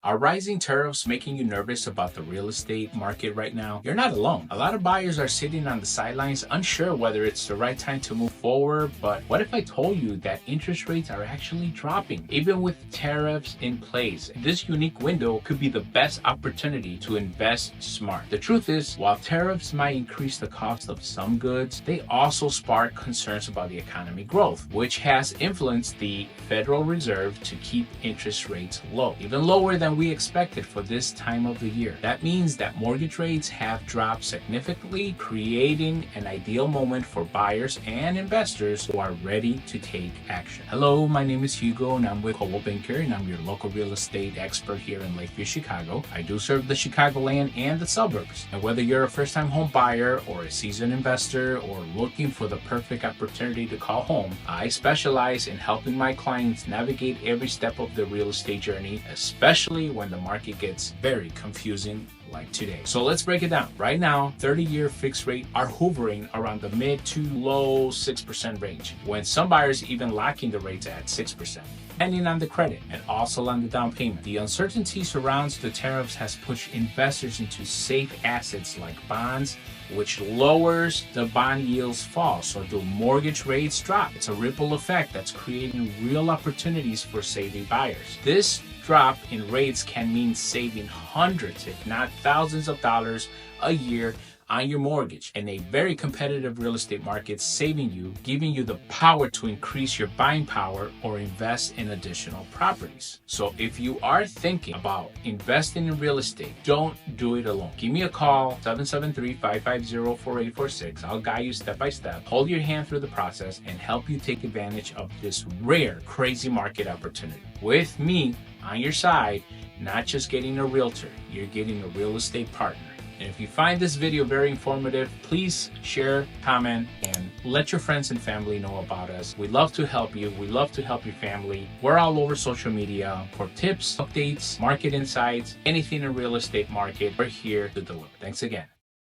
Are rising tariffs making you nervous about the real estate market right now? You're not alone. A lot of buyers are sitting on the sidelines, unsure whether it's the right time to move forward. But what if I told you that interest rates are actually dropping, even with tariffs in place? This unique window could be the best opportunity to invest smart. The truth is, while tariffs might increase the cost of some goods, they also spark concerns about the economy growth, which has influenced the Federal Reserve to keep interest rates low, even lower than we expected for this time of the year. That means that mortgage rates have dropped significantly, creating an ideal moment for buyers and investors who are ready to take action. Hello, my name is Hugo and I'm with Coldwell Banker and I'm your local real estate expert here in Lakeview, Chicago. I do serve the Chicagoland and the suburbs. And whether you're a first-time home buyer or a seasoned investor or looking for the perfect opportunity to call home, I specialize in helping my clients navigate every step of their real estate journey, especially when the market gets very confusing like today. So let's break it down. Right now, 30-year fixed rate are hovering around the mid to low 6% range, when some buyers even locking the rates at 6%. Depending on the credit and also on the down payment. The uncertainty surrounds the tariffs has pushed investors into safe assets like bonds, which lowers the bond yields fall. So the mortgage rates drop. It's a ripple effect that's creating real opportunities for savvy buyers. This drop in rates can mean saving hundreds, if not thousands of dollars a year on your mortgage in a very competitive real estate market, giving you the power to increase your buying power or invest in additional properties. So if you are thinking about investing in real estate, don't do it alone. Give me a call, 773-550-4846. I'll guide you step by step, hold your hand through the process, and help you take advantage of this rare, crazy market opportunity. With me on your side, not just getting a realtor, you're getting a real estate partner. And if you find this video very informative, please share, comment, and let your friends and family know about us. We love to help you. We love to help your family. We're all over social media for tips, updates, market insights, anything in real estate market. We're here to deliver. Thanks again.